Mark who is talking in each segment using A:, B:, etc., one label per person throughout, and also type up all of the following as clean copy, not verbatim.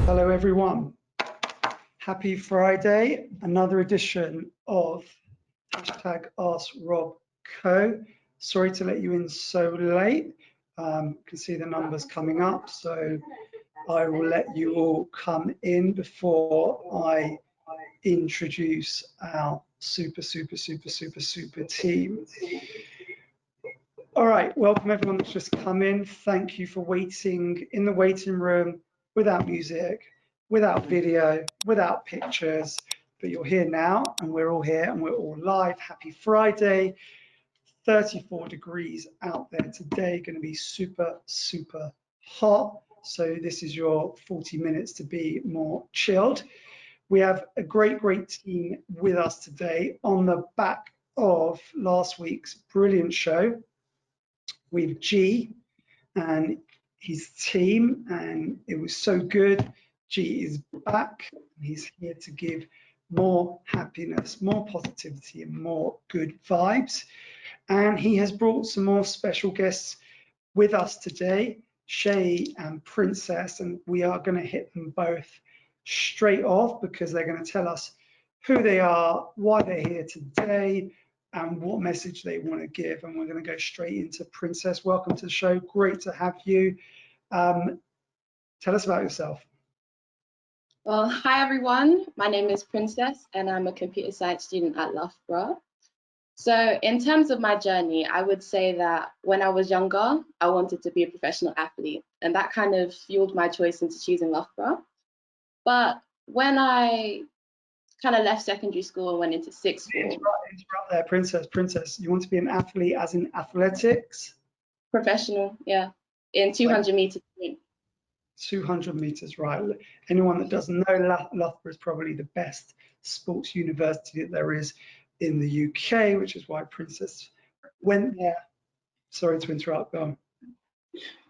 A: Hello everyone, happy Friday, another edition of #AskRobCo. Sorry to let you in so late, can see the numbers coming up, so I will let you all come in before I introduce our super team. All right, welcome everyone that's just come in. Thank you for waiting in the waiting room without music, without video, without pictures, but you're here now and we're all here and we're all live. Happy Friday, 34 degrees out there today, going to be super hot. So this is your 40 minutes to be more chilled. We have a great team with us today on the back of last week's brilliant show with G and his team, and it was so good. G is back. He's here to give more happiness, more positivity, and more good vibes. And he has brought some more special guests with us today, Shay and Princess, and we are going to hit them both straight off because they're going to tell us who they are, why they're here today, and what message they want to give. And we're going to go straight into Princess. Welcome to the show. Great to have you. Tell us about yourself.
B: Well, hi everyone. My name is Princess and I'm a computer science student at Loughborough. So in terms of my journey, I would say that when I was younger, I wanted to be a professional athlete, and that kind of fueled my choice into choosing Loughborough. But when I kind of left secondary school and went into sixth form.
A: Interrupt there, Princess. You want to be an athlete as in athletics?
B: Professional, yeah, in 200 meters.
A: 200 meters, right. Anyone that doesn't know, Loughborough is probably the best sports university that there is in the UK, which is why Princess went there. Sorry to interrupt, go on.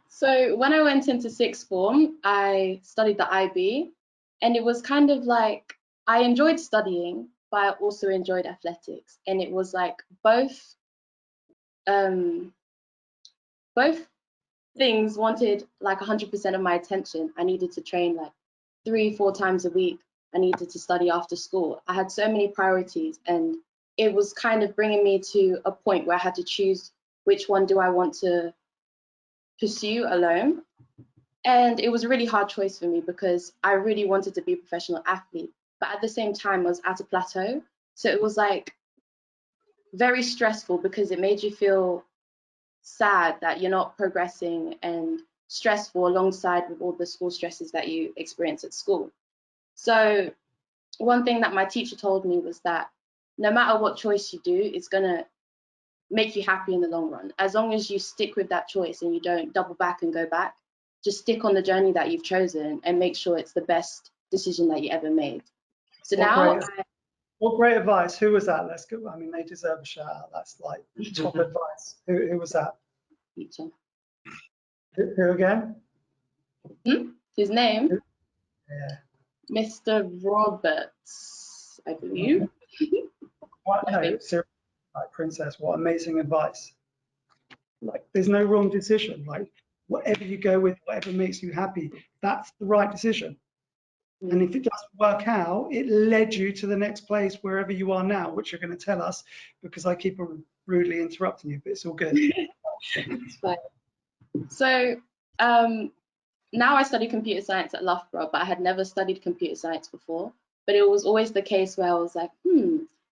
B: So when I went into sixth form, I studied the IB, and it was kind of like, I enjoyed studying, but I also enjoyed athletics. And it was like both things wanted like 100% of my attention. I needed to train like 3-4 times a week. I needed to study after school. I had so many priorities, and it was kind of bringing me to a point where I had to choose which one do I want to pursue alone. And it was a really hard choice for me because I really wanted to be a professional athlete, but at the same time I was at a plateau. So it was like very stressful because it made you feel sad that you're not progressing, and stressful alongside with all the school stresses that you experience at school. So one thing that my teacher told me was that no matter what choice you do, it's gonna make you happy in the long run. As long as you stick with that choice and you don't double back and go back, just stick on the journey that you've chosen and make sure it's the best decision that you ever made. So
A: what great advice. Who was that? Let's go. I mean, they deserve a shout out. That's like top advice. Who was that?
B: Teacher.
A: Who again?
B: His name?
A: Yeah.
B: Mr. Roberts, I believe.
A: What? No, seriously, like, Princess, what amazing advice. Like, there's no wrong decision. Like, whatever you go with, whatever makes you happy, that's the right decision. And if it doesn't work out, it led you to the next place, wherever you are now, which you're going to tell us, because I keep rudely interrupting you, but it's all good.
B: It's fine. So now I study computer science at Loughborough, but I had never studied computer science before. But it was always the case where I was like,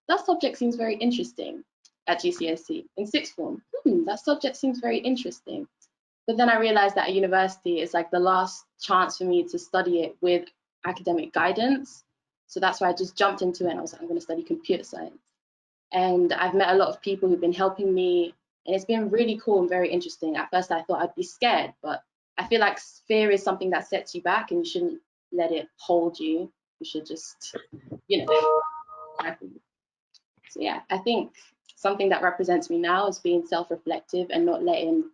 B: that subject seems very interesting at GCSE. In sixth form, that subject seems very interesting. But then I realized that at university, it's like the last chance for me to study it with academic guidance. So that's why I just jumped into it and I was like, I'm going to study computer science. And I've met a lot of people who've been helping me, and it's been really cool and very interesting. At first I thought I'd be scared, but I feel like fear is something that sets you back, and you shouldn't let it hold you. You should just, So yeah, I think something that represents me now is being self-reflective and not letting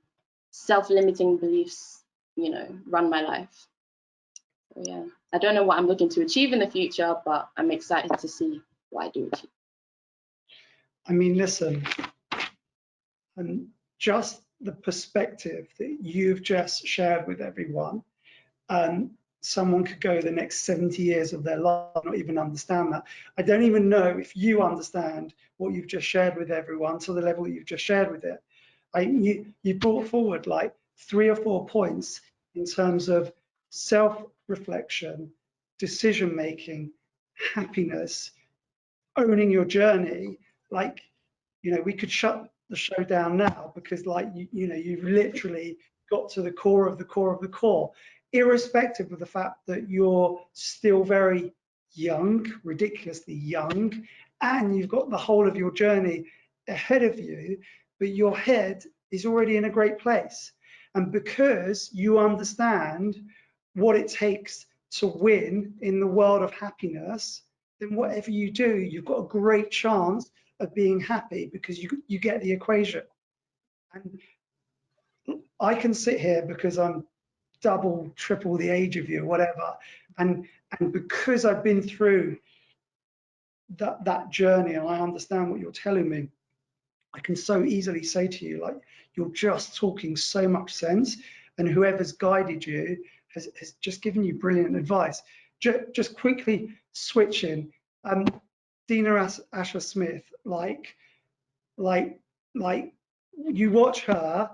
B: self-limiting beliefs, run my life. So yeah, I don't know what I'm looking to achieve in the future, but I'm excited to see what I do achieve.
A: I mean, listen, and just the perspective that you've just shared with everyone someone could go the next 70 years of their life and not even understand that. I don't even know if you understand what you've just shared with everyone to the level that you've just shared with it. You brought forward like 3 or 4 points in terms of self-reflection, decision-making, happiness, owning your journey. Like, you know, we could shut the show down now because like, you know, you've literally got to the core of the core of the core, irrespective of the fact that you're still very young, ridiculously young, and you've got the whole of your journey ahead of you, but your head is already in a great place. And because you understand what it takes to win in the world of happiness, then whatever you do, you've got a great chance of being happy because you get the equation. And I can sit here because I'm double, triple the age of you, whatever, and because I've been through that journey and I understand what you're telling me, I can so easily say to you, like, you're just talking so much sense, and whoever's guided you has just given you brilliant advice. Just quickly switching, Dina Asher Smith, like you watch her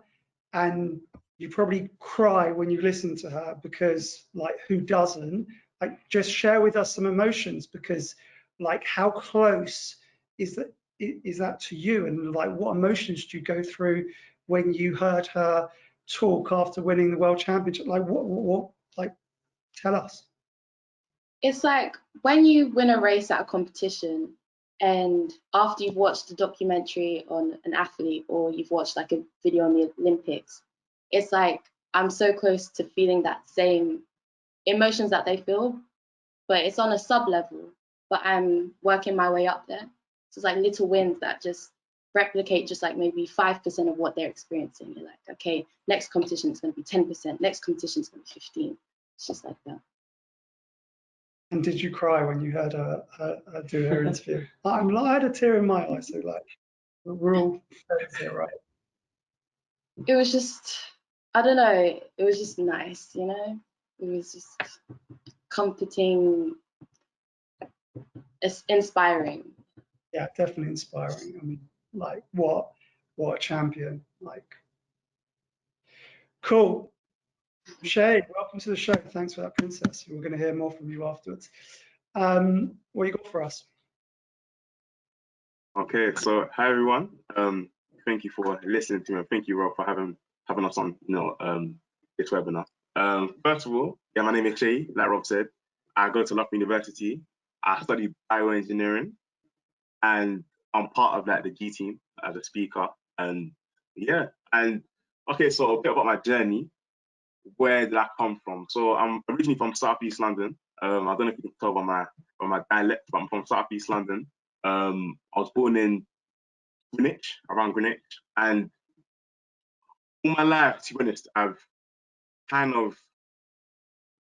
A: and you probably cry when you listen to her, because like, who doesn't? Like, just share with us some emotions, because like, how close is that to you, and like, what emotions do you go through when you heard her talk after winning the world championship? Like, what like, tell us.
B: It's like when you win a race at a competition, and after you've watched a documentary on an athlete, or you've watched like a video on the Olympics, it's like I'm so close to feeling that same emotions that they feel, but it's on a sub level, but I'm working my way up there. So it's like little wins that just replicate just like maybe 5% of what they're experiencing. You're like, okay, next competition is going to be 10%, next competition is going to be 15. It's just like that.
A: And did you cry when you heard her do her interview? I had a tear in my eye, so like, we're all friends here, right?
B: It was just, I don't know, it was just nice, you know? It was just comforting, it's inspiring.
A: Yeah, definitely inspiring. I mean, like, what a champion. Like, cool. Shay, welcome to the show. Thanks for that, Princess. We're going to hear more from you afterwards. What you got for us?
C: Okay, so hi everyone. Thank you for listening to me. Thank you, Rob, for having us on, this webinar. First of all, yeah, my name is Shay. Like Rob said, I go to Loughborough University. I study bioengineering, and I'm part of like the G team as a speaker. And yeah, and okay, so a bit about my journey. Where did I come from? So I'm originally from Southeast London. I don't know if you can tell by my dialect, but I'm from Southeast London. I was born in Greenwich, around Greenwich, and all my life, to be honest, I've kind of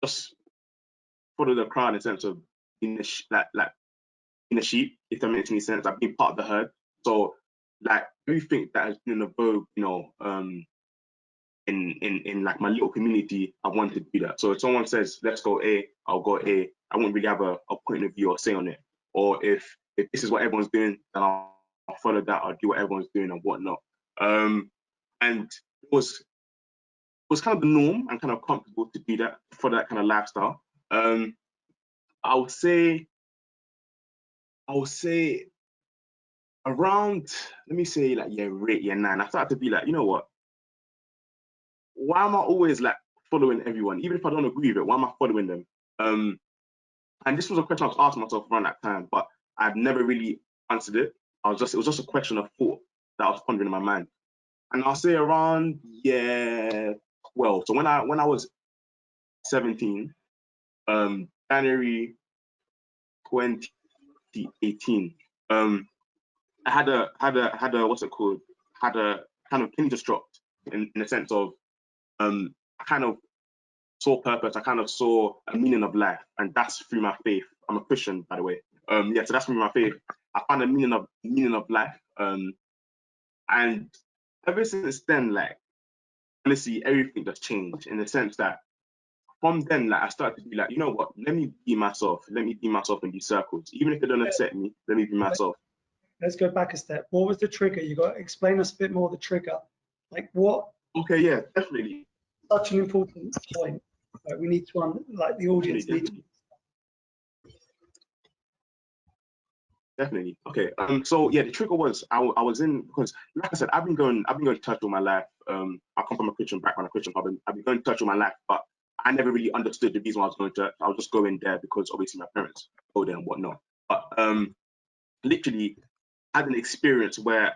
C: just followed the crowd in the sense of being being a sheep, if that makes any sense. I've been part of the herd. So like everything that has been in the vogue, in like my little community, I wanted to do that. So if someone says, let's go A, I'll go A. I won't really have a point of view or say on it. Or if this is what everyone's doing, then I'll follow that. I'll do what everyone's doing and whatnot. And it was kind of the norm and kind of comfortable to do that, for that kind of lifestyle. I would say around, let me say like year 8, year 9, I started to be like, you know what? Why am I always like following everyone? Even if I don't agree with it, why am I following them? And this was a question I was asking myself around that time, but I've never really answered it. It was just a question of thought that I was pondering in my mind. And I'll say around year 12. So when I was 17, January 2018, I had a what's it called? Had a kind of pin just dropped in the sense of I kind of saw purpose. I kind of saw a meaning of life, and that's through my faith. I'm a Christian, by the way. Yeah, so that's through my faith. I found a meaning of life, and ever since then, like honestly, everything just changed in the sense that from then, like I started to be like, you know what? Let me be myself. Let me be myself in these circles, even if they don't accept me. Let me be myself.
A: Let's go back a step. What was the trigger? You got to explain us a bit more the trigger. Like what?
C: Okay, yeah, definitely.
A: Such an important point. Like we need to, like the audience
C: Definitely.
A: need.
C: Definitely. Okay. So yeah, the trigger was I was in, because like I said, I've been going to church all my life. I come from a Christian background, a Christian hub. I've been going to church all my life, but I never really understood the reason why I was going to church. I was just going there because obviously my parents go there and whatnot. But literally had an experience where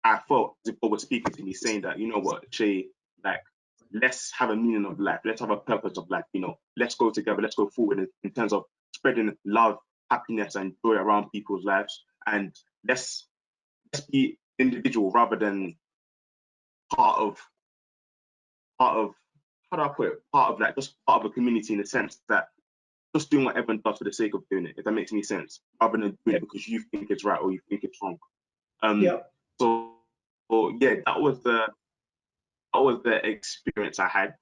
C: I felt as if God was speaking to me, saying that, you know what, Shay, like, let's have a meaning of life. Let's have a purpose of life. You know, let's go together. Let's go forward in terms of spreading love, happiness, and joy around people's lives. And let's be individual rather than part of how do I put it? Part of like just part of a community, in the sense that just doing what everyone does for the sake of doing it, if that makes any sense, rather than doing it because you think it's right or you think it's wrong.
A: Yeah.
C: So yeah, that was the experience I had.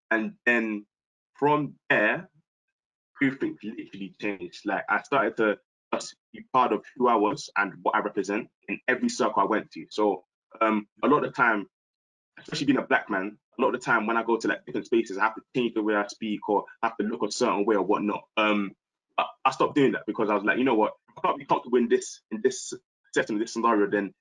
C: And then from there, everything literally changed. Like I started to just be part of who I was and what I represent in every circle I went to. So a lot of the time, especially being a black man, a lot of the time when I go to like different spaces, I have to change the way I speak or have to look a certain way or whatnot. I stopped doing that because I was like, you know what, if I can't be comfortable in this setting, this scenario, then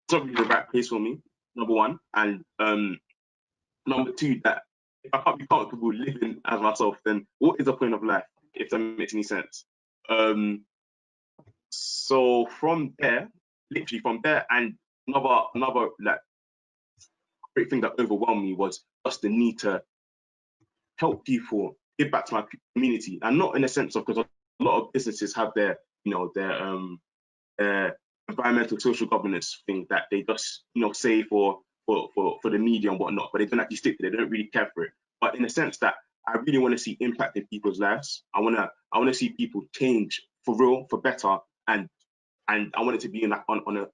C: it's not really the right place for me. Number one, and number two, that if I can't be comfortable living as myself, then what is the point of life? If that makes any sense. So from there, literally from there, and another like great thing that overwhelmed me was just the need to help people, give back to my community, and not in a sense of, because a lot of businesses have their, you know, their environmental social governance thing that they just, you know, say for the media and whatnot, but they don't actually stick to it. They don't really care for it. But in the sense that I really want to see impact in people's lives. I want to see people change for real, for better, and I want it to be in like on a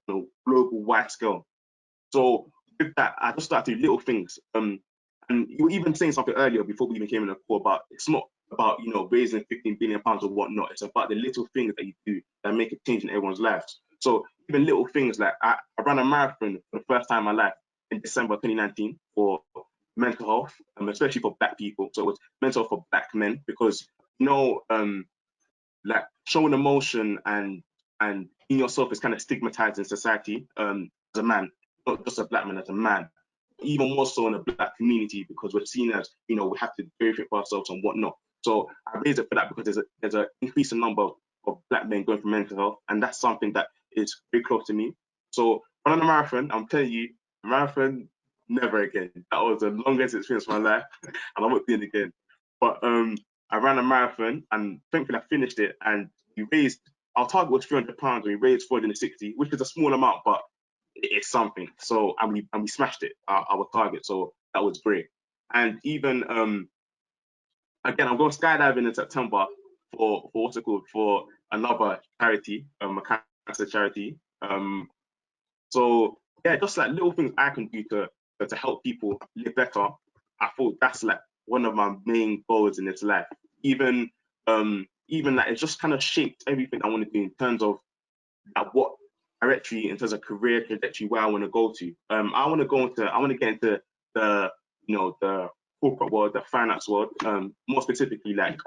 C: global wide scale. So with that, I just started to do little things. And you were even saying something earlier before we even came in the call about, it's not about, you know, raising 15 billion pounds or whatnot. It's about the little things that you do that make a change in everyone's lives. So even little things like I ran a marathon for the first time in my life in December 2019 for mental health, especially for black people. So it was mental health for black men, because, you know, like showing emotion and being yourself is kind of stigmatized in society, as a man, not just a black man, as a man, even more so in the black community, because we're seen as, you know, we have to do everything for ourselves and whatnot. So I raise it for that because there's an increasing number of black men going for mental health, and that's something that is very close to me. So running a marathon, I'm telling you, marathon, never again. That was the longest experience of my life, and I won't do it again. But I ran a marathon, and thankfully I finished it, and we raised, our target was £300, and we raised 460, which is a small amount, but it's something. So and we smashed it, our target. So that was great. And even again, I'm going skydiving in September for what's it called, for another charity, a cancer charity. So yeah, just like little things I can do to help people live better. I thought that's like one of my main goals in this life. Even like it just kind of shaped everything I want to do in terms of what directory, in terms of career trajectory, where I want to go to. I want to get into the, you know, the corporate world, the finance world, more specifically like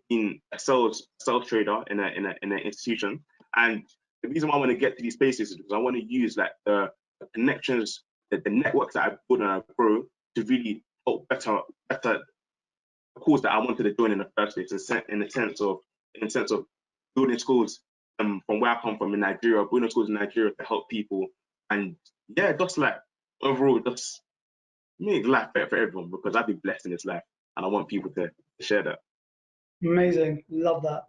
C: being a sales trader in an institution. And the reason why I want to get to these spaces is because I want to use like the connections, the networks that I build and I grow to really help better the cause that I wanted to join in the first place, in the sense of building schools from where I come from in Nigeria, building schools in Nigeria to help people, and yeah, just like overall, just make life better for everyone, because I've been blessed in this life, and I want people to share that.
A: Amazing. Love that.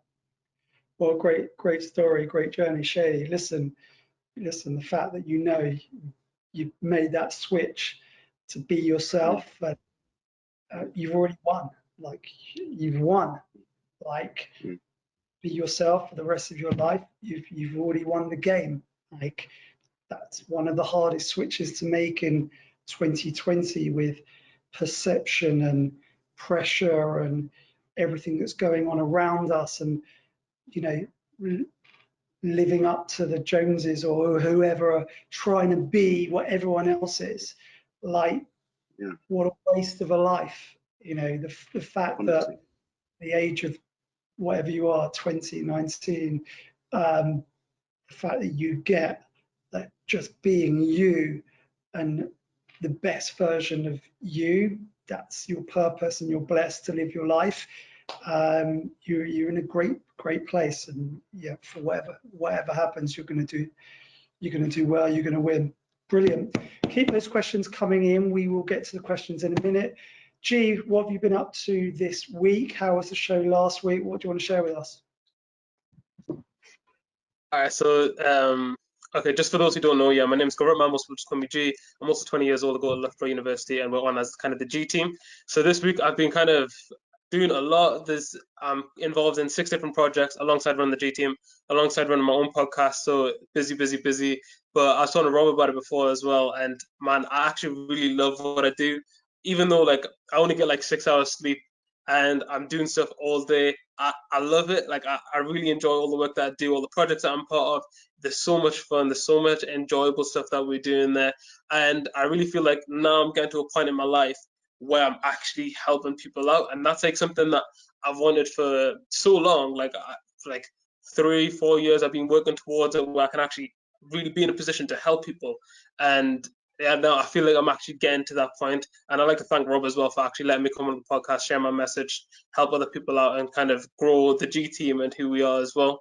A: Well, great story, great journey, Shay. Listen, the fact that you've made that switch to be yourself, and you've already won. Like you've won. Like be yourself for the rest of your life. You've already won the game. Like that's one of the hardest switches to make in 2020, with perception pressure and everything that's going on around us, and living up to the Joneses or whoever are trying to be what everyone else is. Like, what a waste of a life. The fact that the age of whatever you are, 20, 19, the fact that you get that just being you and the best version of you, that's your purpose, and you're blessed to live your life. You're in a great place, and yeah, for whatever happens, you're going to do well. You're going to win. Brilliant. Keep those questions coming in. We will get to the questions in a minute. G, what have you been up to this week? How was the show last week? What do you want to share with us?
D: All right, so okay, just for those who don't know, yeah, my name is Cohen. Most people just call me G. I'm also 20 years old. I go to Loughborough University, and we're on as kind of the G team. So this week I've been kind of doing a lot. I'm involved in 6 different projects alongside running the G team, alongside running my own podcast. So busy. But I was talking to Rob about it before as well, and man, I actually really love what I do. Even though like I only get like 6 hours sleep, and I'm doing stuff all day, I love it. Like I really enjoy all the work that I do, all the projects that I'm part of. There's so much fun. There's so much enjoyable stuff that we're doing there, and I really feel like now I'm getting to a point in my life where I'm actually helping people out, and that's like something that I've wanted for so long. Like for like 3-4 years, I've been working towards it, where I can actually really be in a position to help people. And yeah, now I feel like I'm actually getting to that point. And I'd like to thank Rob as well for actually letting me come on the podcast, share my message, help other people out, and kind of grow the G team and who we are as well.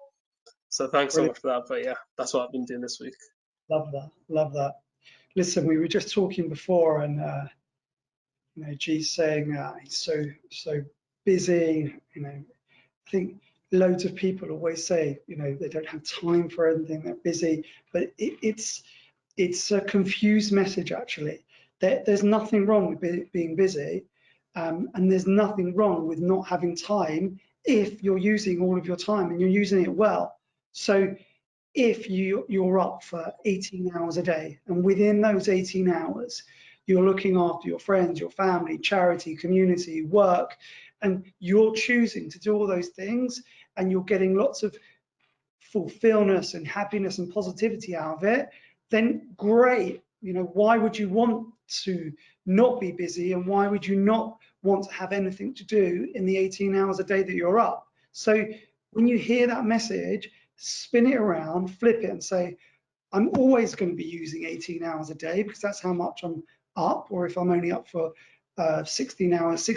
D: So thanks so much for that. But yeah, that's what I've been doing this week.
A: Love that. Listen, we were just talking before, and G's saying he's so busy. I think loads of people always say they don't have time for anything, they're busy, but it's a confused message actually. There's nothing wrong with being busy, and there's nothing wrong with not having time if you're using all of your time and you're using it well. So if you're up for 18 hours a day, and within those 18 hours you're looking after your friends, your family, charity, community, work, and you're choosing to do all those things, and you're getting lots of fulfillment and happiness and positivity out of it, then great. Why would you want to not be busy, and why would you not want to have anything to do in the 18 hours a day that you're up? So when you hear that message, spin it around, flip it, and say, I'm always going to be using 18 hours a day because that's how much I'm up. Or if I'm only up for 16 hours,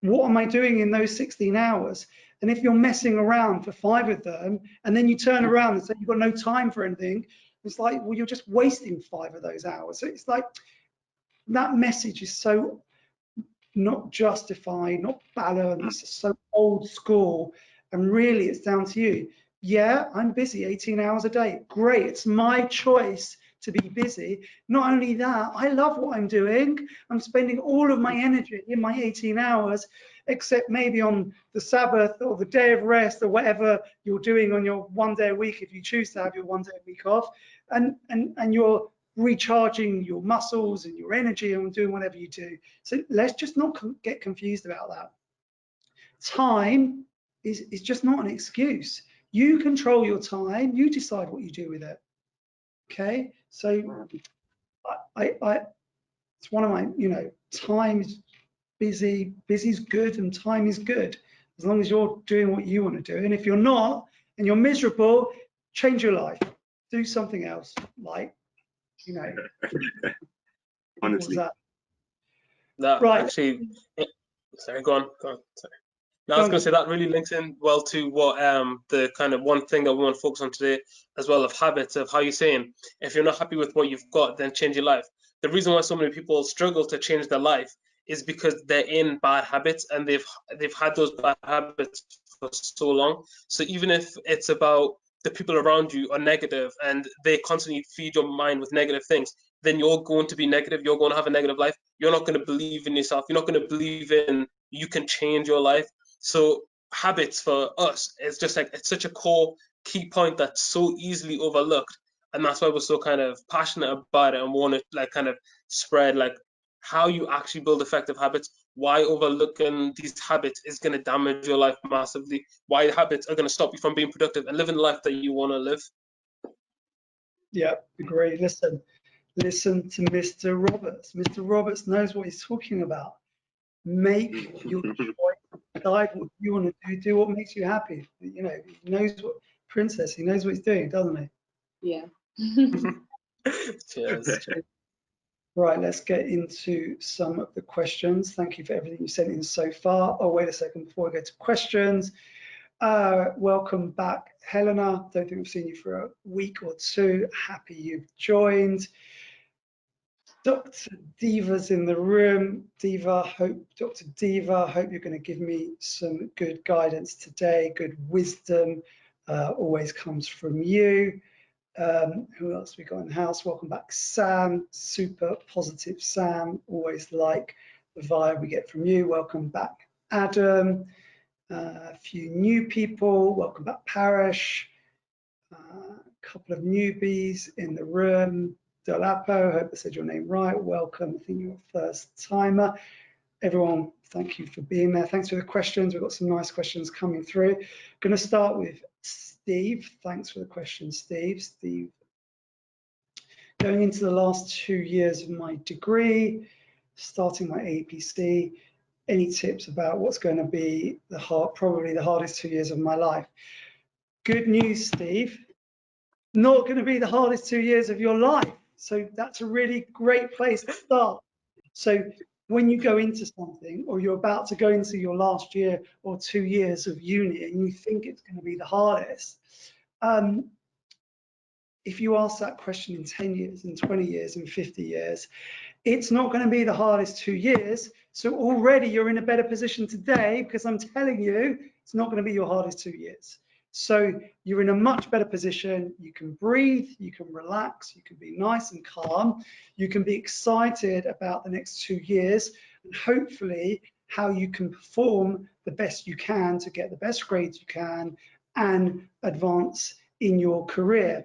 A: what am I doing in those 16 hours? And if you're messing around for 5 of them, and then you turn around and say you've got no time for anything, it's like, well, you're just wasting 5 of those hours. So it's like, that message is so not justified, not balanced, so old school. And really, it's down to you. Yeah, I'm busy 18 hours a day. Great, it's my choice to be busy. Not only that, I love what I'm doing. I'm spending all of my energy in my 18 hours, except maybe on the Sabbath or the day of rest or whatever you're doing on your 1 day a week, if you choose to have your 1 day a week off, and you're recharging your muscles and your energy and doing whatever you do. So let's just not get confused about that. Time is just not an excuse. You control your time, you decide what you do with it. Okay, so it's one of my, time is busy is good, and time is good as long as you're doing what you want to do. And if you're not, and you're miserable, change your life, do something else, like
C: honestly.
D: That
A: right.
D: Actually, sorry, go on. Sorry. Now, I was going to say that really links in well to what the kind of one thing that we want to focus on today as well, of habits, of how you're saying, if you're not happy with what you've got, then change your life. The reason why so many people struggle to change their life is because they're in bad habits, and they've had those bad habits for so long. So even if it's about the people around you are negative and they constantly feed your mind with negative things, then you're going to be negative. You're going to have a negative life. You're not going to believe in yourself. You're not going to believe in you can change your life. So habits for us, it's just like, it's such a core key point that's so easily overlooked. And that's why we're so kind of passionate about it and want to like kind of spread like how you actually build effective habits, why overlooking these habits is going to damage your life massively, why habits are going to stop you from being productive and living the life that you want to live.
A: Yeah, agree. Listen to Mr. Roberts. Mr. Roberts knows what he's talking about. Make your choice, decide what you want to do what makes you happy. You know, he knows what Princess, he knows what he's doing, doesn't he?
B: Yeah.
D: Cheers.
A: Right, let's get into some of the questions. Thank you for everything you sent in so far. Oh, wait a second, before we go to questions. Welcome back, Helena. Don't think I've seen you for a week or two. Happy you've joined. Dr. Diva's in the room. Dr. Diva, hope you're going to give me some good guidance today. Good wisdom always comes from you. Who else we got in the house? Welcome back, Sam. Super positive, Sam. Always like the vibe we get from you. Welcome back, Adam. A few new people. Welcome back, Parish. A couple of newbies in the room. Dolapo, hope I said your name right. Welcome. I think you're a first timer. Everyone, thank you for being there. Thanks for the questions. We've got some nice questions coming through. Going to start with Steve. Thanks for the question, Steve. Steve, going into the last 2 years of my degree, starting my APC, any tips about what's going to be probably the hardest 2 years of my life? Good news, Steve. Not going to be the hardest 2 years of your life. So that's a really great place to start. So when you go into something, or you're about to go into your last year or 2 years of uni and you think it's going to be the hardest, if you ask that question in 10 years, in 20 years, in 50 years, it's not going to be the hardest 2 years. So already you're in a better position today, because I'm telling you, it's not going to be your hardest 2 years. So you're in a much better position. You can breathe, you can relax, you can be nice and calm. You can be excited about the next 2 years, and hopefully how you can perform the best you can to get the best grades you can and advance in your career.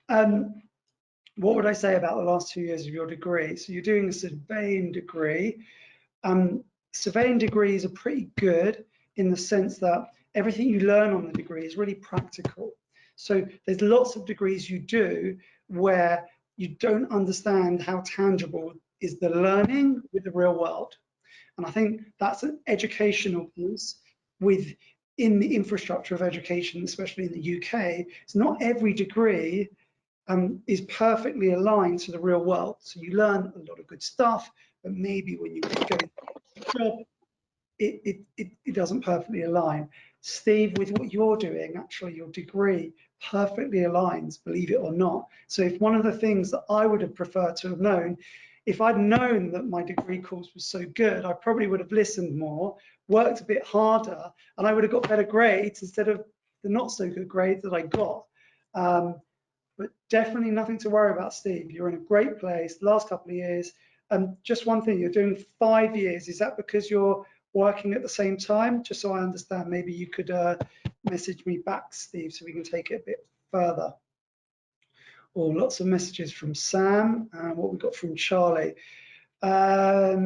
A: What would I say about the last 2 years of your degree? So you're doing a surveying degree. Surveying degrees are pretty good in the sense that everything you learn on the degree is really practical. So there's lots of degrees you do where you don't understand how tangible is the learning with the real world. And I think that's an educational piece within the infrastructure of education, especially in the UK. It's not every degree is perfectly aligned to the real world. So you learn a lot of good stuff, but maybe when you go into the job, it doesn't perfectly align. Steve, with what you're doing, actually your degree perfectly aligns, believe it or not. So if one of the things that I would have preferred to have known, if I'd known that my degree course was so good, I probably would have listened more, worked a bit harder, and I would have got better grades instead of the not so good grades that I got. But definitely nothing to worry about, Steve. You're in a great place. Last couple of years. Just one thing, you're doing 5 years. Is that because you're working at the same time? Just so I understand, maybe you could message me back, Steve, so we can take it a bit further. Or lots of messages from Sam, and what we got from Charlie. Have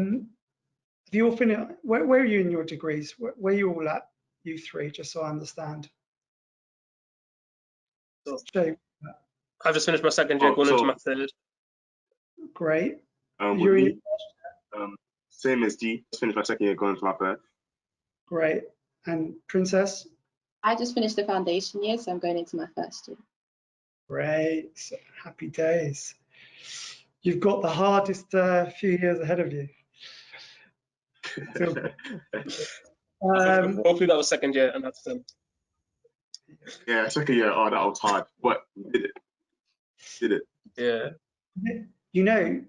A: you all finished? Where are you in your degrees? Where are you all at, you three, just so I understand?
D: So,
A: Jay,
D: I've just finished my second year, going into my third.
A: great.
C: With me, same as G, just finished my second year, going into my third.
A: Great. And Princess?
B: I just finished the foundation year, so I'm going into my first year.
A: Great. Happy days. You've got the hardest few years ahead of you.
D: Hopefully that was second year, and that's done.
C: Yeah, second year. Oh, that was hard, but did it.
D: Yeah.
A: You know,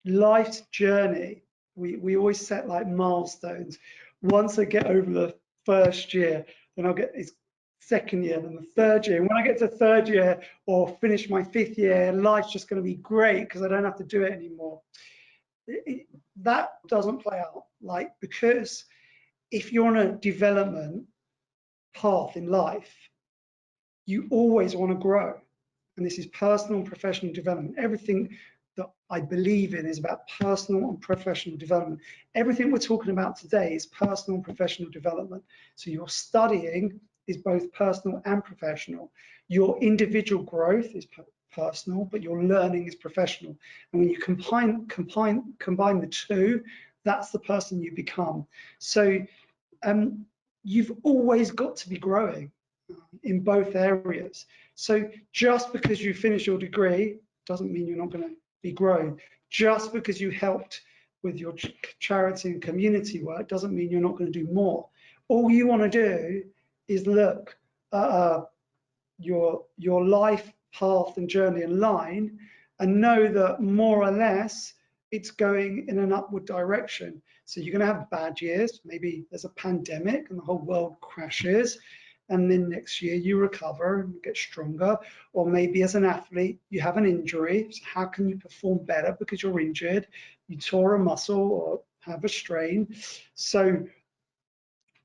A: life's journey, we always set like milestones. Once I get over the first year, then I'll get this second year, then the third year. And when I get to third year or finish my 5th year, life's just going to be great because I don't have to do it anymore. That doesn't play out, like, because if you're on a development path in life, you always want to grow. And this is personal and professional development. Everything that I believe in is about personal and professional development. Everything we're talking about today is personal and professional development. So your studying is both personal and professional. Your individual growth is personal, but your learning is professional. And when you combine the two, that's the person you become. So you've always got to be growing in both areas. So just because you finish your degree doesn't mean you're not going to be growing. Just because you helped with your charity and community work doesn't mean you're not going to do more. All you want to do is look at your life path and journey and line and know that more or less it's going in an upward direction. So you're going to have bad years. Maybe there's a pandemic and the whole world crashes, and then next year you recover and get stronger. Or maybe as an athlete, you have an injury. So how can you perform better because you're injured? You tore a muscle or have a strain. So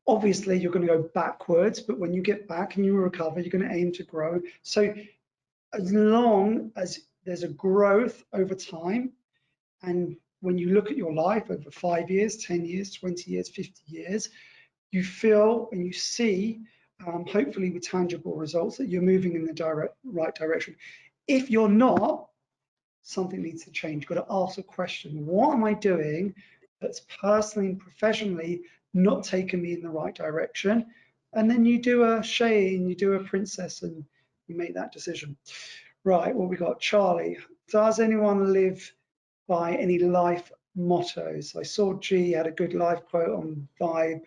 A: obviously you're going to go backwards, but when you get back and you recover, you're going to aim to grow. So as long as there's a growth over time, and when you look at your life over 5 years, 10 years, 20 years, 50 years, you feel and you see, hopefully with tangible results, that you're moving in the right direction. If you're not, something needs to change. You've got to ask a question. What am I doing that's personally and professionally not taking me in the right direction? And then you do a Shane, you do a Princess, and you make that decision. Right, what we got? Charlie, does anyone live by any life mottos? I saw G had a good life quote on Vibe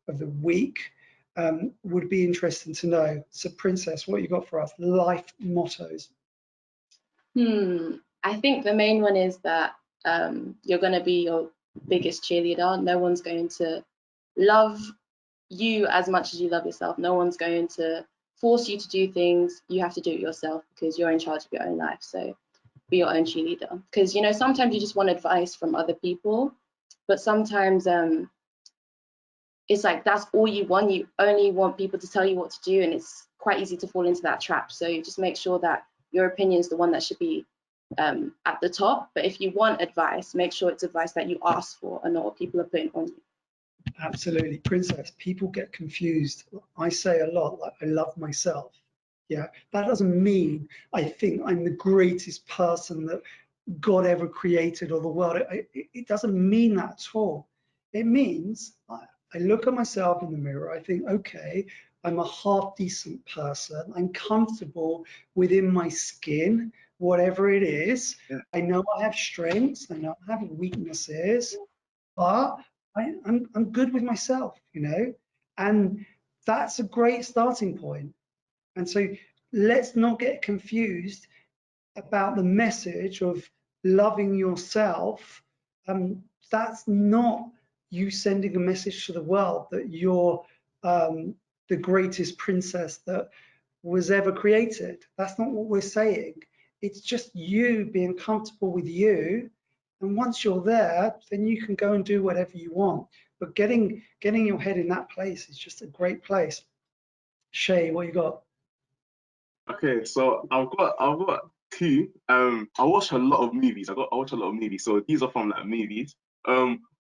A: of the Week. Would be interesting to know. So Princess, what you got for us? Life mottos.
B: I think the main one is that you're going to be your biggest cheerleader. No one's going to love you as much as you love yourself. No one's going to force you to do things. You have to do it yourself because you're in charge of your own life. So be your own cheerleader. Because, you know, sometimes you just want advice from other people, but sometimes it's like that's all you want. You only want people to tell you what to do, and it's quite easy to fall into that trap. So you just make sure that your opinion is the one that should be at the top. But if you want advice, make sure it's advice that you ask for and not what people are putting on you.
A: Absolutely. Princess, people get confused. I say a lot, like, I love myself. Yeah, that doesn't mean I think I'm the greatest person that God ever created or the world. It doesn't mean that at all. It means I look at myself in the mirror, I think, okay, I'm a half decent person. I'm comfortable within my skin, whatever it is.
C: Yeah.
A: I know I have strengths, I know I have weaknesses, but I'm good with myself, you know, and that's a great starting point. And so let's not get confused about the message of loving yourself. That's not you sending a message to the world that you're the greatest princess that was ever created. That's not what we're saying. It's just you being comfortable with you. And once you're there, then you can go and do whatever you want. But getting your head in that place is just a great place. Shay, what you got?
C: Okay, so I've got two. I watch a lot of movies. I watch a lot of movies. So these are from like movies.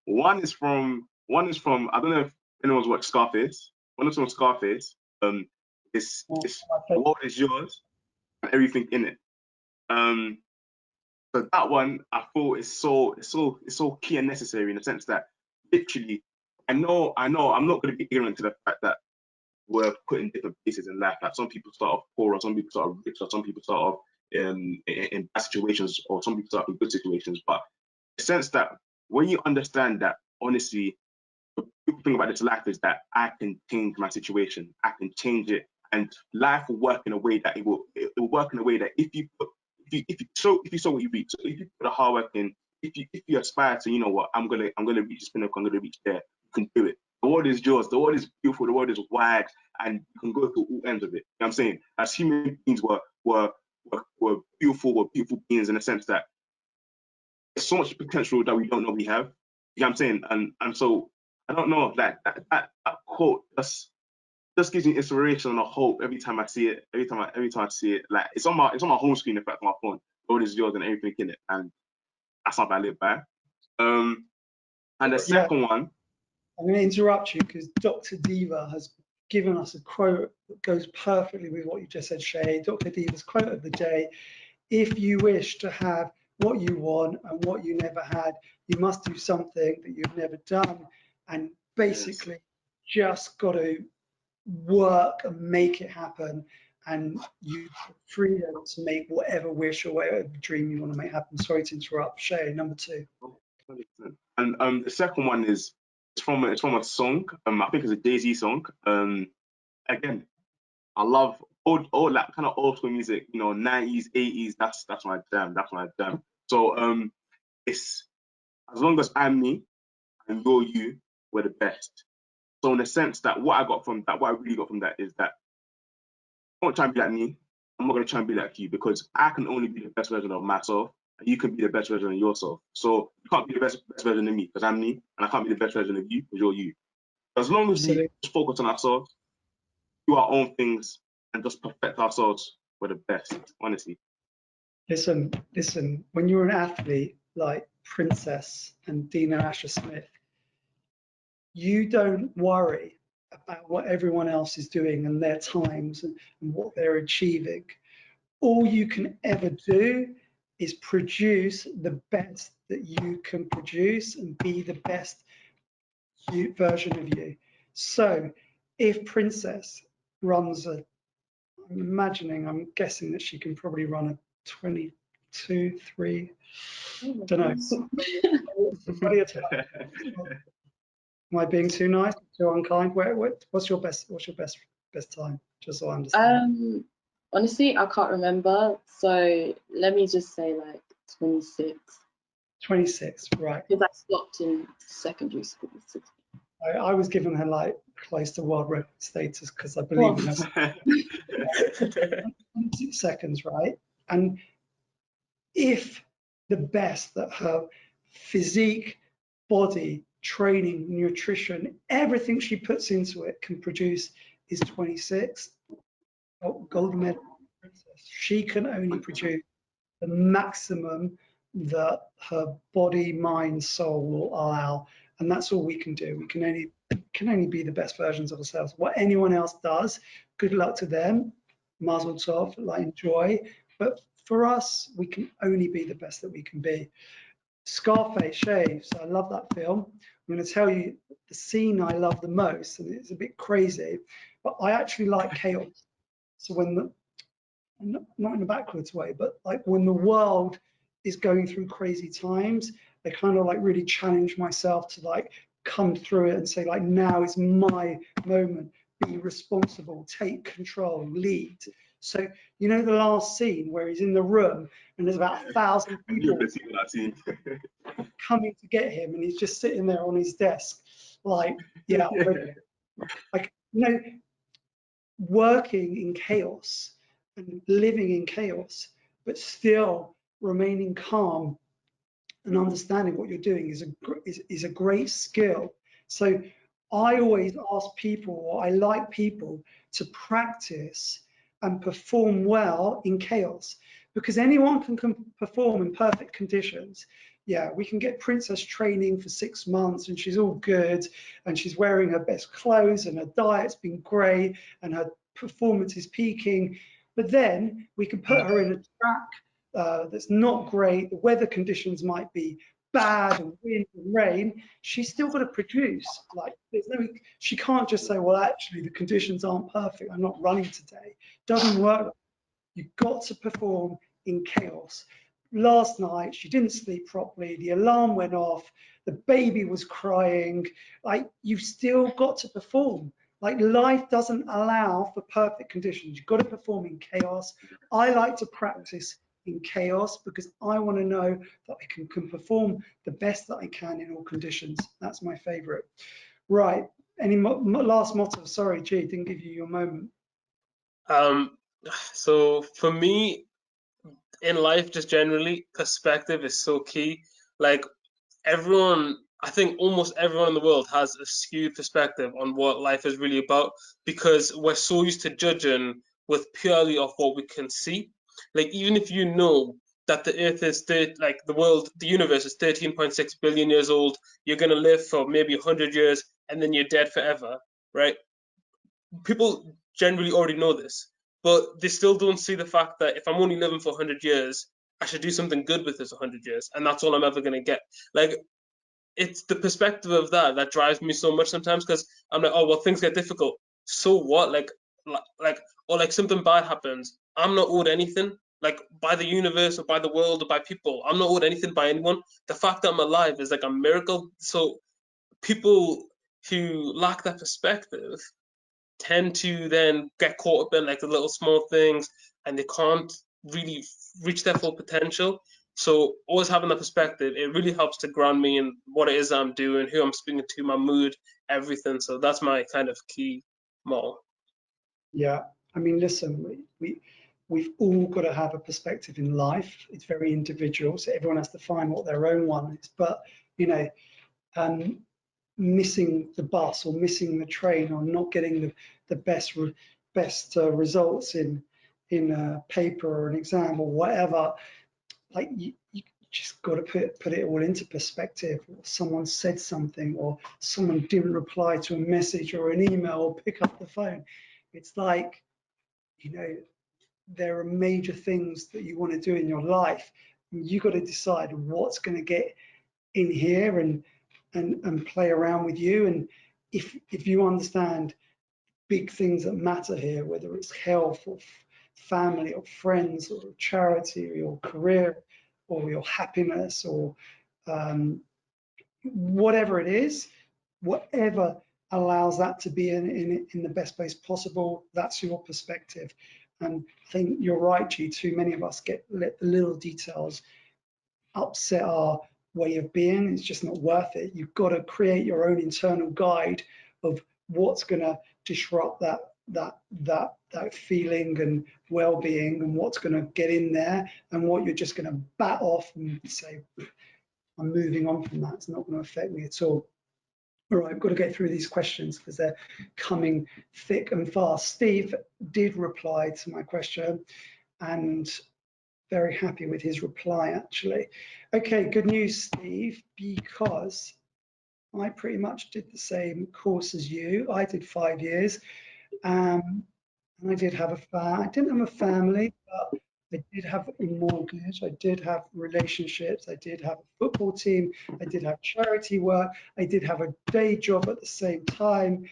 C: One is from I don't know if anyone's watched Scarface. One is from Scarface. It's the world is yours and everything in it. So that one I thought is so key and necessary in the sense that literally I know I'm not going to be ignorant to the fact that we're put in different places in life. Like some people start off poor, or some people start off rich, or some people start off in bad situations, or some people start in good situations. But the sense that when you understand that, honestly, the beautiful thing about this life is that I can change my situation, I can change it, and life will work in a way that it will work in a way that if you sow what you reap. So if you put the hard work in, if you aspire to, you know what, I'm gonna reach this pinnacle, I'm gonna reach there, you can do it. The world is yours. The world is beautiful. The world is wide, and you can go through all ends of it. You know what I'm saying? As human beings, we're beautiful beings in the sense that there's so much potential that we don't know we have. You know what I'm saying? And so I don't know, like that quote just gives me inspiration and a hope every time I see it. Every time I see it, like it's on my home screen, in fact, on my phone. The world is yours and everything in it. And That's something I live by. And the second one.
A: I'm going to interrupt you because Dr. Diva has given us a quote that goes perfectly with what you just said, Shay. Dr. Diva's quote of the day: if you wish to have what you want and what you never had, you must do something that you've never done. And basically, just got to work and make it happen. And you have freedom to make whatever wish or whatever dream you want to make happen. Sorry to interrupt. Shay, number 2.
C: And the second one is it's from a song. I think it's a Jay-Z song. Again, I love all that kind of old school music. 90s, 80s. That's my jam. That's my jam. So it's as long as I'm me and you're you, we're the best. So in the sense that what I really got from that is that I won't try and be like me. I'm not going to try and be like you, because I can only be the best version of myself, and you can be the best version of yourself. So you can't be the best version of me because I'm me, and I can't be the best version of you because you're you. As long as we just focus on ourselves, do our own things, and just perfect ourselves, we're the best, honestly.
A: Listen, when you're an athlete like Princess and Dina Asher-Smith, you don't worry about what everyone else is doing and their times and what they're achieving. All you can ever do is produce the best that you can produce and be the best version of you. So if Princess runs I'm guessing that she can probably run a 22, 3, don't know. Am I being too nice, too unkind? What's your best time? Just so I understand.
B: Honestly, I can't remember. So let me just say like 26.
A: 26, right.
B: Because I stopped in secondary school.
A: I was giving her like close to world record status because I believe in her. 26 seconds, right? And if the best that her physique, body, training, nutrition, everything she puts into it can produce is 26, gold medal princess. She can only produce the maximum that her body, mind, soul will allow, and that's all we can do. We can only be the best versions of ourselves. What anyone else does, good luck to them. Mazel tov, like enjoy. But for us, we can only be the best that we can be. Scarface, Shaves. I love that film. I'm going to tell you the scene I love the most, and it's a bit crazy, but I actually like chaos. So when not in a backwards way, but like when the world is going through crazy times, I kind of like really challenge myself to like come through it and say like, now is my moment. Be responsible, take control, lead. So the last scene where he's in the room and there's about 1,000 people coming to get him, and he's just sitting there on his desk, like, yeah, like working in chaos and living in chaos, but still remaining calm and understanding what you're doing is a great skill. So I always ask people, or I like people to practice and perform well in chaos, because anyone can perform in perfect conditions. Yeah, we can get Princess training for 6 months and she's all good and she's wearing her best clothes and her diet's been great and her performance is peaking. But then we can put her in a track that's not great. The weather conditions might be bad and wind and rain. She's still got to produce. Like she can't just say, well, actually the conditions aren't perfect, I'm not running today. Doesn't work. You've got to perform in chaos. Last night she didn't sleep properly, the alarm went off, the baby was crying. Like, you've still got to perform. Like, life doesn't allow for perfect conditions. You've got to perform in chaos. I like to practice in chaos because I want to know that I can perform the best that I can in all conditions. That's my favorite. Right. Any last motto? Sorry, G, didn't give you your moment.
D: So for me, in life, just generally, perspective is so key. Like, everyone, I think almost everyone in the world has a skewed perspective on what life is really about, because we're so used to judging with purely of what we can see. Like, even if you know that the Earth is the universe is 13.6 billion years old. You're gonna live for maybe 100 years, and then you're dead forever, right? People generally already know this, but they still don't see the fact that if I'm only living for 100 years, I should do something good with this 100 years, and that's all I'm ever gonna get. Like, it's the perspective of that drives me so much sometimes, because I'm like, oh well, things get difficult. So what? Or like something bad happens. I'm not owed anything, like by the universe or by the world or by people. I'm not owed anything by anyone. The fact that I'm alive is like a miracle. So people who lack that perspective tend to then get caught up in like the little small things, and they can't really reach their full potential. So always having that perspective, it really helps to ground me in what it is I'm doing, who I'm speaking to, my mood, everything. So that's my kind of key motto.
A: Yeah, I mean, listen, we've all got to have a perspective in life. It's very individual, so everyone has to find what their own one is. But you know, missing the bus or missing the train or not getting the best results in a paper or an exam or whatever, like you just got to put it all into perspective. Or someone said something, or someone didn't reply to a message or an email or pick up the phone. It's like, you know, there are major things that you want to do in your life. You got to decide what's going to get in here and play around with you. And if you understand big things that matter here, whether it's health or family or friends or charity or your career or your happiness or whatever it is, whatever allows that to be in the best place possible, that's your perspective. And I think you're right, G. Too many of us let the little details upset our way of being. It's just not worth it. You've got to create your own internal guide of what's going to disrupt that feeling and well-being, and what's going to get in there, and what you're just going to bat off and say, I'm moving on from that. It's not going to affect me at all. All right, I've got to get through these questions because they're coming thick and fast. Steve did reply to my question, and very happy with his reply, actually. Okay, good news, Steve, because I pretty much did the same course as you. I did 5 years, and I did have I didn't have a family, but I did have a mortgage, I did have relationships, I did have a football team, I did have charity work, I did have a day job at the same time.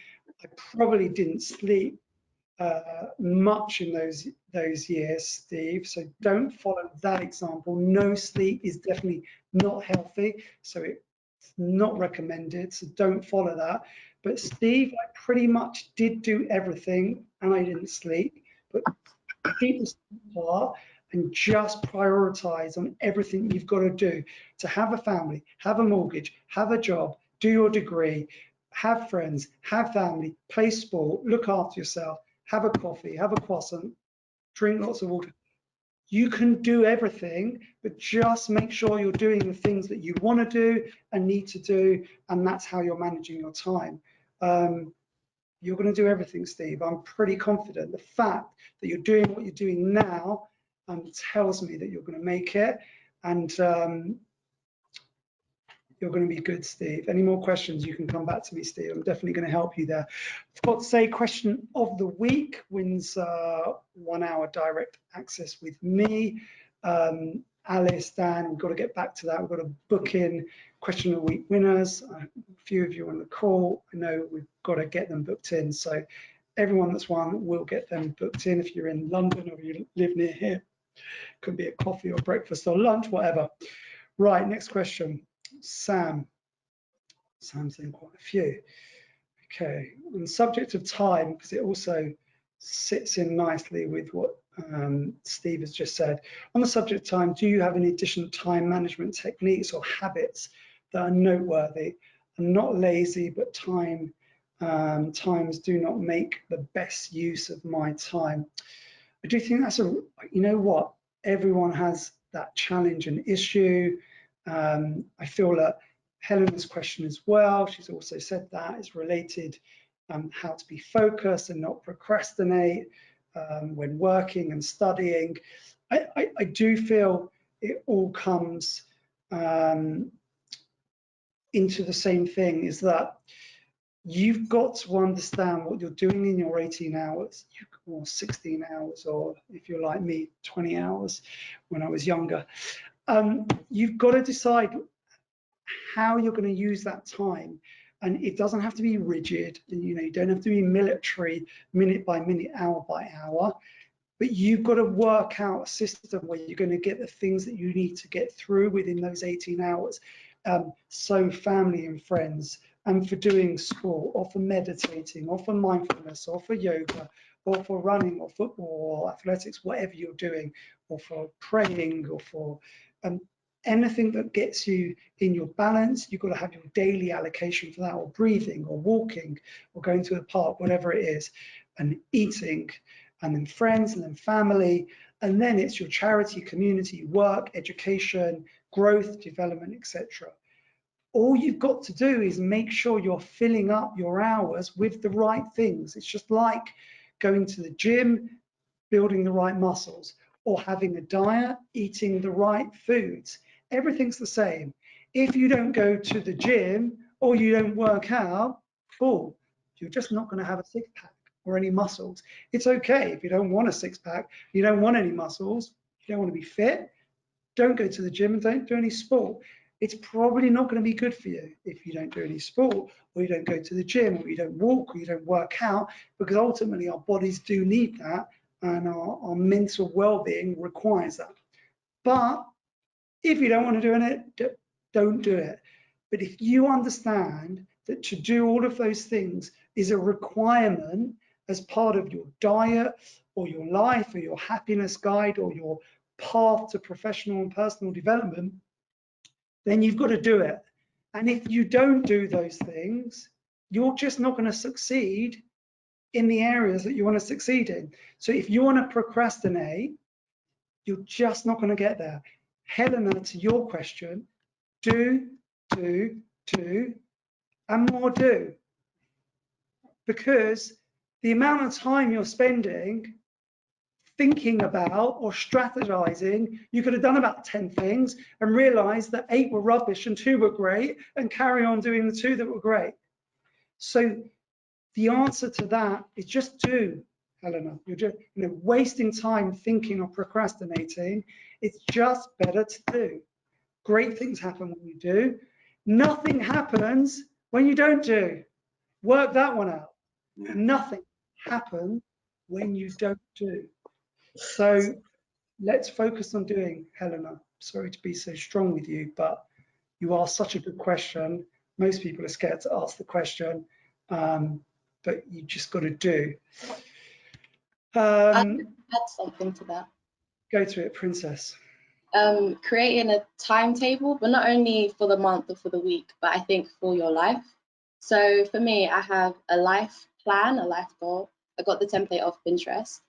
A: I probably didn't sleep much in those years, Steve. So don't follow that example. No sleep is definitely not healthy, so it's not recommended. So don't follow that. But Steve, I pretty much did do everything, and I didn't sleep. But keep the sleep part and just prioritize on everything you've got to do to have a family, have a mortgage, have a job, do your degree, have friends, have family, play sport, look after yourself, have a coffee, have a croissant, drink lots of water. You can do everything, but just make sure you're doing the things that you want to do and need to do, and that's how you're managing your time. You're going to do everything, Steve. I'm pretty confident. The fact that you're doing what you're doing now tells me that you're going to make it, and you're going to be good, Steve. Any more questions, you can come back to me, Steve. I'm definitely going to help you there. Forgot to say, question of the week wins 1 hour direct access with me. Alice, Dan, we've got to get back to that. We've got to book in question of the week winners. A few of you on the call, I know we've got to get them booked in. So everyone that's won will get them booked in. If you're in London or you live near here, could be a coffee or breakfast or lunch, whatever. Right, next question. Sam's in quite a few. Okay, on the subject of time, because it also sits in nicely with what Steve has just said. On the subject of time, do you have any additional time management techniques or habits that are noteworthy? I'm not lazy, but times do not make the best use of my time. I do think that's you know what, everyone has that challenge and issue. I feel that Helena's question as well, she's also said that is related, how to be focused and not procrastinate when working and studying. I do feel it all comes into the same thing, is that you've got to understand what you're doing in your 18 hours or 16 hours, or if you're like me, 20 hours when I was younger. You've got to decide how you're going to use that time. And it doesn't have to be rigid, and you don't have to be military, minute by minute, hour by hour, but you've got to work out a system where you're going to get the things that you need to get through within those 18 hours. So family and friends, and for doing sport, or for meditating, or for mindfulness, or for yoga, or for running, or football, or athletics, whatever you're doing, or for praying, or for anything that gets you in your balance. You've got to have your daily allocation for that, or breathing, or walking, or going to the park, whatever it is, and eating, and then friends, and then family, and then it's your charity, community, work, education, growth, development, etc. All you've got to do is make sure you're filling up your hours with the right things. It's just like going to the gym, building the right muscles, or having a diet, eating the right foods. Everything's the same. If you don't go to the gym or you don't work out, cool, you're just not going to have a six-pack or any muscles. It's okay if you don't want a six-pack, you don't want any muscles, you don't want to be fit, don't go to the gym and don't do any sport. It's probably not going to be good for you if you don't do any sport, or you don't go to the gym, or you don't walk, or you don't work out, because ultimately our bodies do need that, and our mental well-being requires that. But if you don't want to do it, don't do it. But if you understand that to do all of those things is a requirement as part of your diet, or your life, or your happiness guide, or your path to professional and personal development, then you've got to do it. And if you don't do those things, you're just not going to succeed in the areas that you want to succeed in. So if you want to procrastinate, you're just not going to get there. Helena, to your question, do, and more do. Because the amount of time you're spending thinking about or strategizing, you could have done about 10 things and realized that 8 were rubbish and 2 were great, and carry on doing the 2 that were great. So the answer to that is just do, Helena. You're just wasting time thinking or procrastinating. It's just better to do. Great things happen when you do. Nothing happens when you don't do. Work that one out.
C: Yeah.
A: Nothing happens when you don't do. So let's focus on doing, Helena. Sorry to be so strong with you, but you asked such a good question. Most people are scared to ask the question, but you just got to do.
B: I would add something to that.
A: Go to it, Princess.
B: Creating a timetable, but not only for the month or for the week, but I think for your life. So for me, I have a life plan, a life goal. I got the template off Pinterest,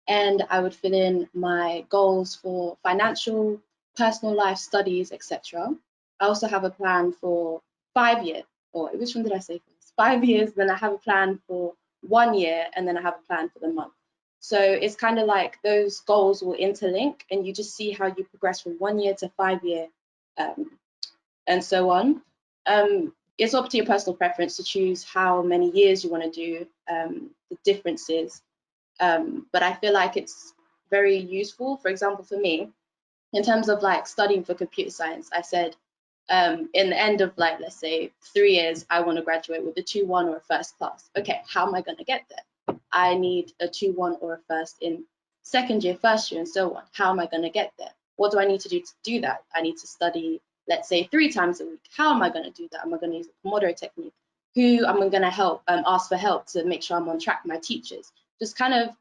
B: and I would fill in my goals for financial, personal life, studies, etc. I also have a plan for 5 years, or which one did I say first? 5 years, then I have a plan for 1 year, and then I have a plan for the month. So it's kind of like those goals will interlink, and you just see how you progress from 1 year to 5 year, and so on. It's up to your personal preference to choose how many years you want to do, the differences. But I feel like it's very useful. For example, for me, in terms of like studying for computer science, I said in the end of like, let's say 3 years, I want to graduate with a 2-1 or a first class. Okay, how am I going to get there? I need a 2-1 or a first in second year, first year, and so on. How am I going to get there? What do I need to do that? I need to study, let's say 3 times a week. How am I going to do that? Am I going to use the Pomodoro technique? Who am I going to help? Ask for help to make sure I'm on track with my teachers. Just kind of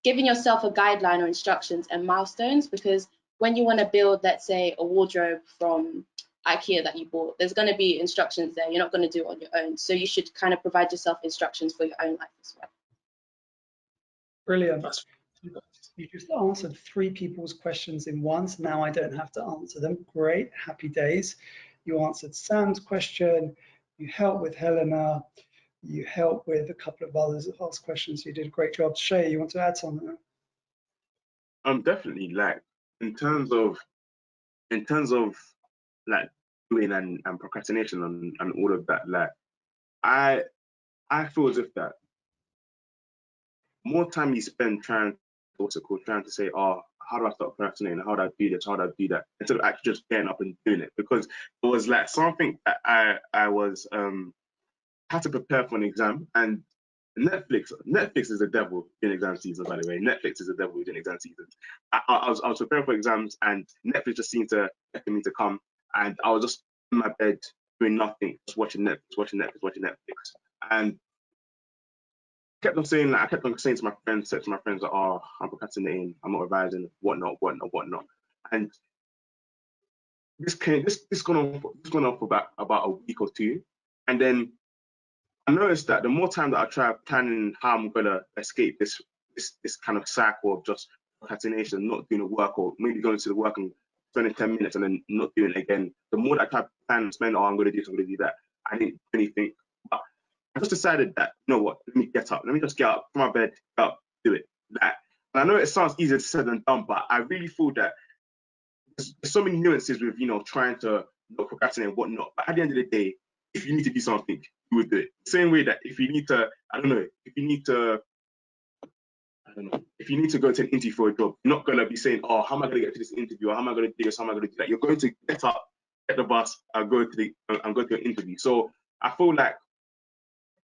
B: giving yourself a guideline or instructions and milestones, because when you want to build, let's say, a wardrobe from IKEA that you bought, there's going to be instructions there. You're not going to do it on your own. So you should kind of provide yourself instructions for your own life as well.
A: Brilliant. You just answered 3 people's questions in one, so now I don't have to answer them. Great, happy days. You answered Sam's question, you helped with Helena, you helped with a couple of others that asked questions. You did a great job. Shay, you want to add something?
C: Definitely, like in terms of in terms of like doing and procrastination and all of that, like I feel as if that more time you spend trying to say, oh, how do I stop procrastinating? How do I do this? How do I do that? Instead of actually just getting up and doing it, because it was like something that I was had to prepare for an exam, and Netflix is the devil in exam season, by the way. Netflix is the devil in exam season. I was preparing for exams, and Netflix just seemed to beckon me to come, and I was just in my bed doing nothing, just watching Netflix. And I kept on saying to my friends, that, oh, I'm procrastinating, I'm not revising, whatnot. And this gone on for about a week or two, and then I noticed that the more time that I try planning how I'm gonna escape this kind of cycle of just procrastination, not doing the work, or maybe going to the work and spending 10 minutes and then not doing it again, the more that I try to plan and spend, oh, I'm gonna do this, I'm gonna do that, I didn't do anything. But I just decided that, you know what, let me just get up from my bed, do it. That. And I know it sounds easier said than done, but I really feel that there's so many nuances with, you know, trying to not procrastinate and whatnot. But at the end of the day, if you need to do something, you would do it. Same way that if you need to, if you need to go to an interview for a job, you're not gonna be saying, oh, how am I gonna get to this interview? Or how am I gonna do this? How am I gonna do that? You're going to get up, get the bus, and go to an interview. So I feel like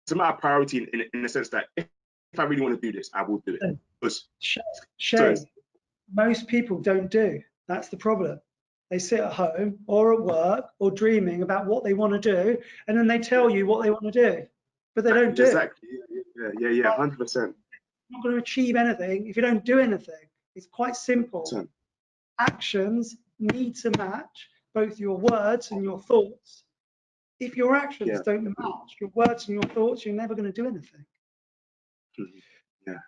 C: it's a matter of priority in the sense that if I really want to do this, I will do it.
A: Shay, most people don't do. That's the problem. They sit at home or at work or dreaming about what they want to do, and then they tell you what they want to do, but they don't do it.
C: Exactly. Yeah, 100%.
A: You're not going to achieve anything if you don't do anything. It's quite simple.
C: 100%.
A: Actions need to match both your words and your thoughts. If your actions don't match your words and your thoughts, you're never going to do anything.
C: Yeah.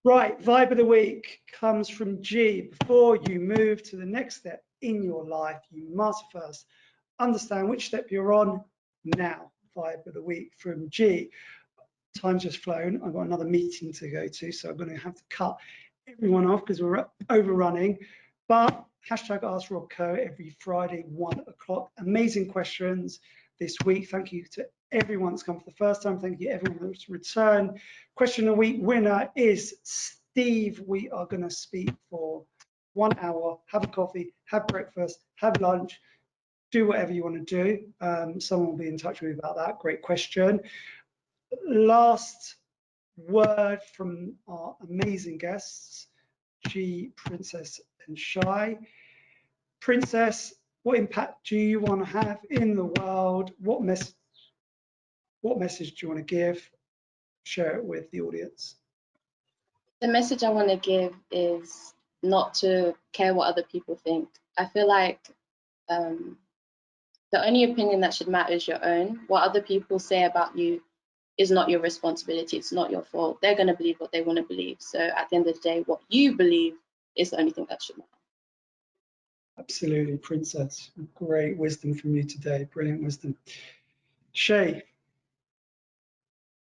A: Right, vibe of the week comes from G. Before you move to the next step in your life, you must first understand which step you're on now. Vibe of the week from G. Time's just flown. I've got another meeting to go to, so I'm going to have to cut everyone off because we're overrunning. But hashtag Askrobco every Friday, 1 o'clock. Amazing questions this week. Thank you to everyone that's come for the first time. Thank you everyone that's returned. Question of the week winner is Steve. We are going to speak for 1 hour, have a coffee, have breakfast, have lunch, do whatever you want to do. Someone will be in touch with you about that. Great question. Last word from our amazing guests, G, Princess and Shy. Princess, what impact do you want to have in the world? What message do you want to give? Share it with the audience.
B: The message I want to give is not to care what other people think. I feel like the only opinion that should matter is your own. What other people say about you is not your responsibility. It's not your fault. They're going to believe what they want to believe. So at the end of the day, what you believe is the only thing that should matter.
A: Absolutely, Princess. Great wisdom from you today. Brilliant wisdom. Shay.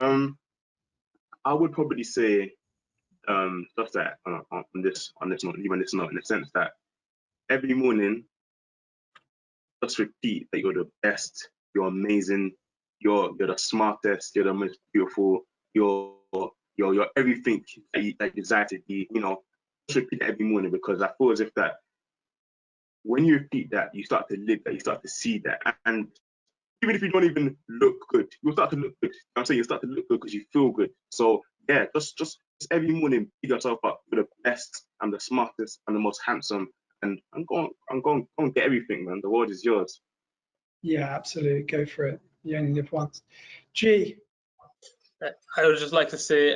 C: I would probably say just that on this note, even this note, in the sense that every morning, just repeat that you're the best, you're amazing, you're the smartest, you're the most beautiful, you're everything that you desire to be. You know, just repeat that every morning, because I feel as if that when you repeat that, you start to live that, you start to see that, and even if you don't even look good, you'll start to look good. I'm saying you start to look good because you feel good. So yeah, just every morning, beat yourself up for the best and the smartest and the most handsome, and I'm going to get everything, man. The world is yours.
A: Yeah, absolutely. Go for it. You only live once. G.
D: I would just like to say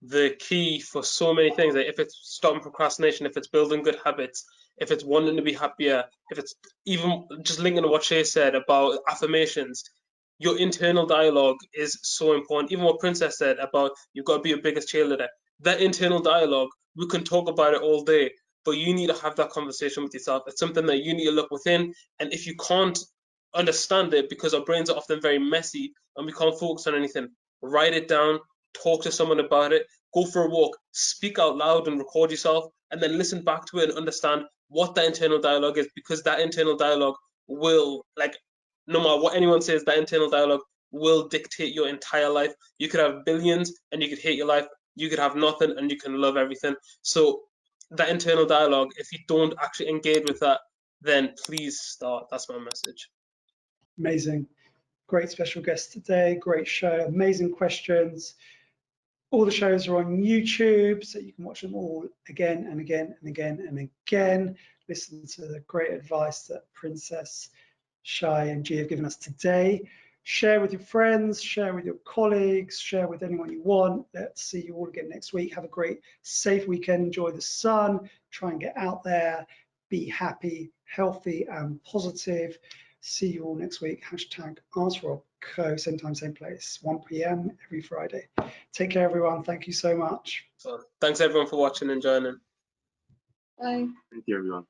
D: the key for so many things, like if it's stopping procrastination, if it's building good habits, if it's wanting to be happier, if it's even just linking to what Shay said about affirmations, your internal dialogue is so important. Even what Princess said about you've got to be your biggest cheerleader. That internal dialogue, we can talk about it all day, but you need to have that conversation with yourself. It's something that you need to look within. And if you can't understand it, because our brains are often very messy and we can't focus on anything, write it down, talk to someone about it, go for a walk, speak out loud and record yourself, and then listen back to it and understand what that internal dialogue is, because that internal dialogue will, like, no matter what anyone says, that internal dialogue will dictate your entire life. You could have billions and you could hate your life. You could have nothing and you can love everything. So that internal dialogue, if you don't actually engage with that, then please start. That's my message.
A: Amazing. Great special guest today. Great show. Amazing questions. All the shows are on YouTube, so you can watch them all again and again and again and again. Listen to the great advice that Princess, Shai, and G have given us today. Share with your friends, share with your colleagues, share with anyone you want. Let's see you all again next week. Have a great, safe weekend. Enjoy the sun. Try and get out there. Be happy, healthy, and positive. See you all next week. Hashtag Askrobco, same time, same place, 1 p.m. every Friday. Take care, everyone. Thank you so much.
D: So thanks everyone for watching and joining.
B: Bye.
C: Thank you, everyone.